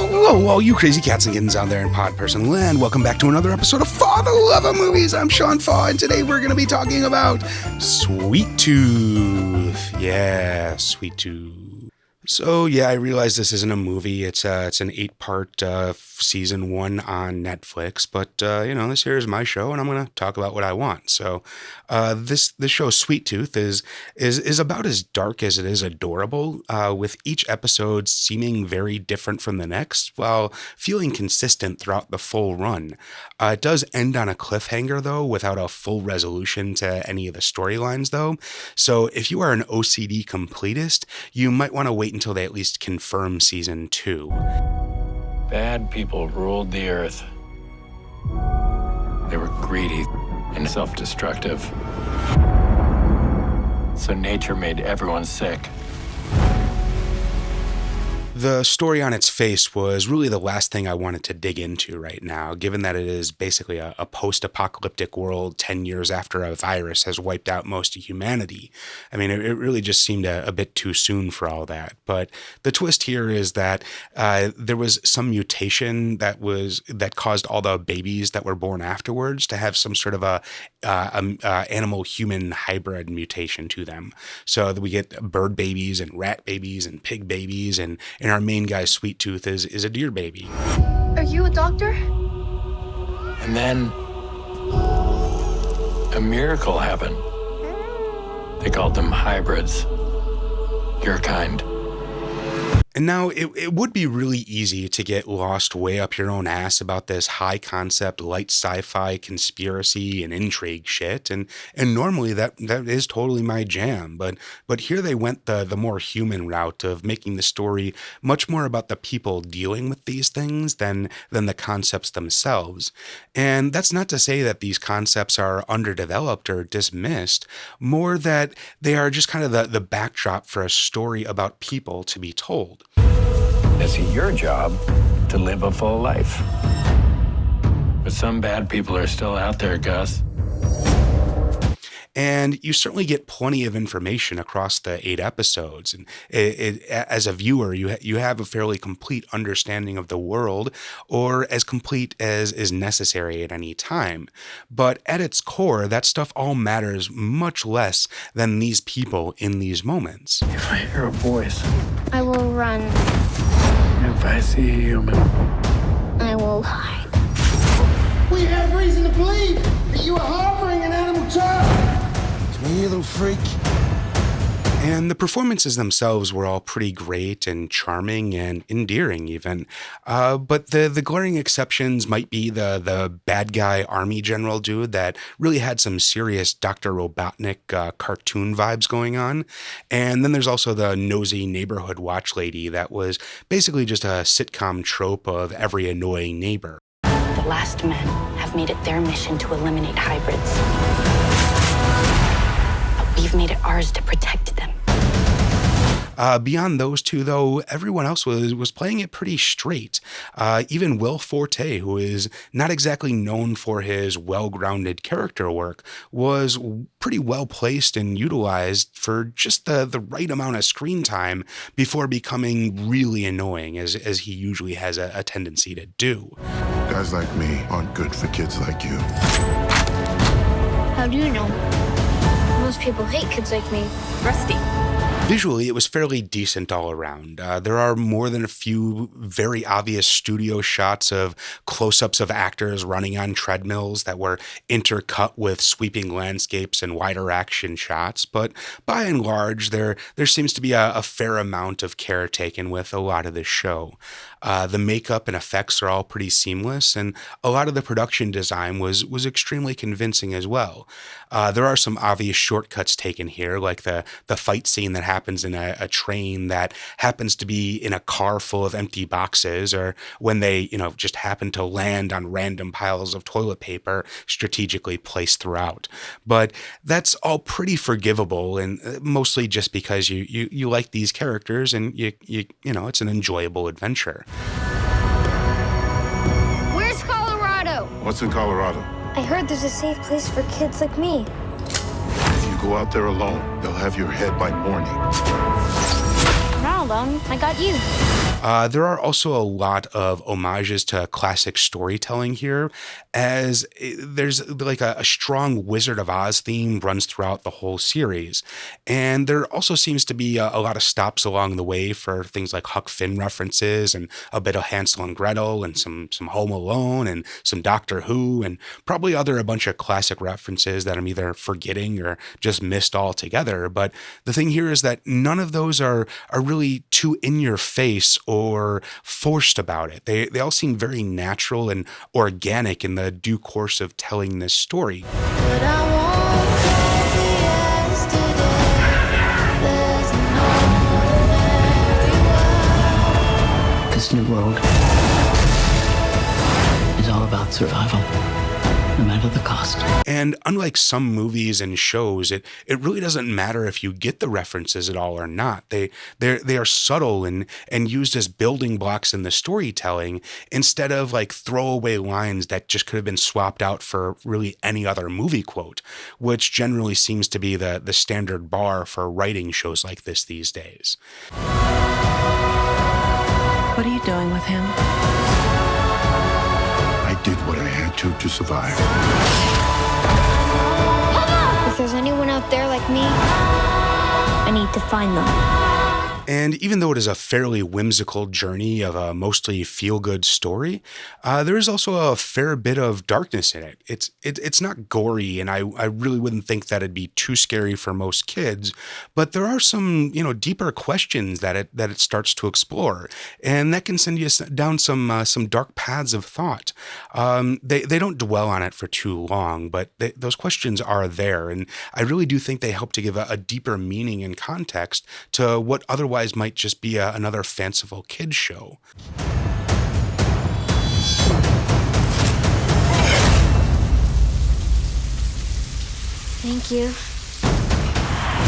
Hello, all you crazy cats and kittens out there in pod person land. Welcome back to another episode of For the Love of Movies. I'm Sean Faw, and today we're going to be talking about Sweet Tooth. Yeah, Sweet Tooth. So, yeah, I realize this isn't a movie. It's an 8-part season 1 on Netflix. But, this here is my show, and I'm going to talk about what I want. So, this show, Sweet Tooth, is about as dark as it is adorable, with each episode seeming very different from the next, while feeling consistent throughout the full run. It does end on a cliffhanger, though, without a full resolution to any of the storylines, though. So, if you are an OCD completist, you might want to wait until they at least confirm season 2. Bad people ruled the earth. They were greedy and self-destructive. So nature made everyone sick. The story on its face was really the last thing I wanted to dig into right now, given that it is basically a post-apocalyptic world 10 years after a virus has wiped out most of humanity. I mean, it really just seemed a bit too soon for all that. But the twist here is that there was some mutation that caused all the babies that were born afterwards to have some sort of a animal-human hybrid mutation to them. So that we get bird babies and rat babies and pig babies, and our main guy, Sweet Tooth, is a deer baby. Are you a doctor? And then a miracle happened. They called them hybrids. Your kind. And now it would be really easy to get lost way up your own ass about this high concept, light sci-fi conspiracy and intrigue shit. And normally that is totally my jam. But here they went the more human route of making the story much more about the people dealing with these things than the concepts themselves. And that's not to say that these concepts are underdeveloped or dismissed, more that they are just kind of the backdrop for a story about people to be told. Is it your job to live a full life? But some bad people are still out there, Gus. And you certainly get plenty of information across the 8 episodes. And as a viewer, you have a fairly complete understanding of the world, or as complete as is necessary at any time. But at its core, that stuff all matters much less than these people in these moments. If I hear a voice, I will run. if I see a human, I will hide. We have reason to believe that you are harboring an animal child. Come here, little freak. And the performances themselves were all pretty great and charming and endearing even. But the glaring exceptions might be the bad guy army general dude that really had some serious Dr. Robotnik cartoon vibes going on. And then there's also the nosy neighborhood watch lady that was basically just a sitcom trope of every annoying neighbor. The last men have made it their mission to eliminate hybrids. But we've made it ours to protect them. Beyond those two, though, everyone else was playing it pretty straight. Even Will Forte, who is not exactly known for his well-grounded character work, was pretty well-placed and utilized for just the right amount of screen time before becoming really annoying, as he usually has a tendency to do. Guys like me aren't good for kids like you. How do you know? Most people hate kids like me. Rusty. Visually, it was fairly decent all around. There are more than a few very obvious studio shots of close-ups of actors running on treadmills that were intercut with sweeping landscapes and wider action shots, but by and large, there seems to be a fair amount of care taken with a lot of this show. The makeup and effects are all pretty seamless, and a lot of the production design was extremely convincing as well. There are some obvious shortcuts taken here, like the fight scene that happens in a train that happens to be in a car full of empty boxes, or when they, just happen to land on random piles of toilet paper strategically placed throughout. But that's all pretty forgivable, and mostly just because you like these characters, and you it's an enjoyable adventure. Where's Colorado? What's in Colorado? I heard there's a safe place for kids like me. If you go out there alone, they'll have your head by morning. Not alone. I got you. There are also a lot of homages to classic storytelling here, as there's like a strong Wizard of Oz theme runs throughout the whole series. And there also seems to be a lot of stops along the way for things like Huck Finn references and a bit of Hansel and Gretel and some Home Alone and some Doctor Who and probably a bunch of classic references that I'm either forgetting or just missed altogether. But the thing here is that none of those are really too in your face or forced about it. They all seem very natural and organic in the due course of telling this story. But I won't crazy yesterday. There's no ordinary world. This new world is all about survival, no matter the cost. And unlike some movies and shows, it really doesn't matter if you get the references at all or not. They are subtle and used as building blocks in the storytelling instead of like throwaway lines that just could have been swapped out for really any other movie quote, which generally seems to be the standard bar for writing shows like this these days. What are you doing with him? I did what I had to survive. If there's anyone out there like me, I need to find them. And even though it is a fairly whimsical journey of a mostly feel-good story, there is also a fair bit of darkness in it. It's not gory, and I really wouldn't think that it'd be too scary for most kids. But there are some deeper questions that it starts to explore, and that can send you down some dark paths of thought. They don't dwell on it for too long, but those questions are there, and I really do think they help to give a deeper meaning and context to what otherwise might just be another fanciful kids show. Thank you.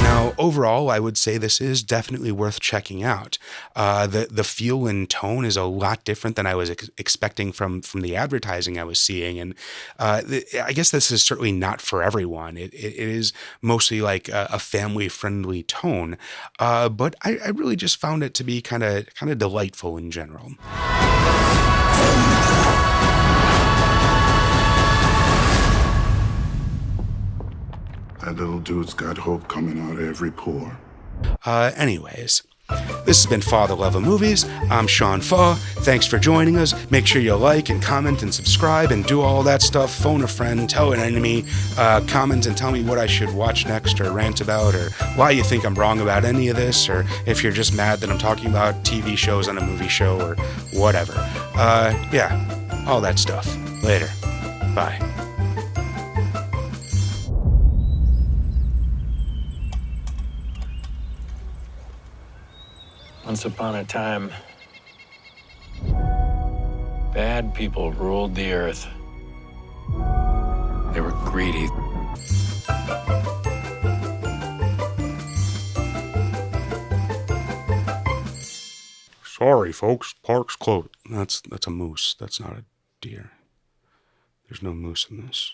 Now, overall, I would say this is definitely worth checking out. The feel and tone is a lot different than I was expecting from the advertising I was seeing, and I guess this is certainly not for everyone. It is mostly like a family-friendly tone, but I really just found it to be kind of delightful in general. That little dude's got hope coming out of every pore. Anyways, this has been For the Love of Movies. I'm Sean Faw. Thanks for joining us. Make sure you like and comment and subscribe and do all that stuff. Phone a friend, tell an enemy, comment and tell me what I should watch next or rant about or why you think I'm wrong about any of this or if you're just mad that I'm talking about TV shows on a movie show or whatever. Yeah, all that stuff. Later. Bye. Once upon a time, bad people ruled the earth. They were greedy. Sorry, folks. Park's closed. That's a moose. That's not a deer. There's no moose in this.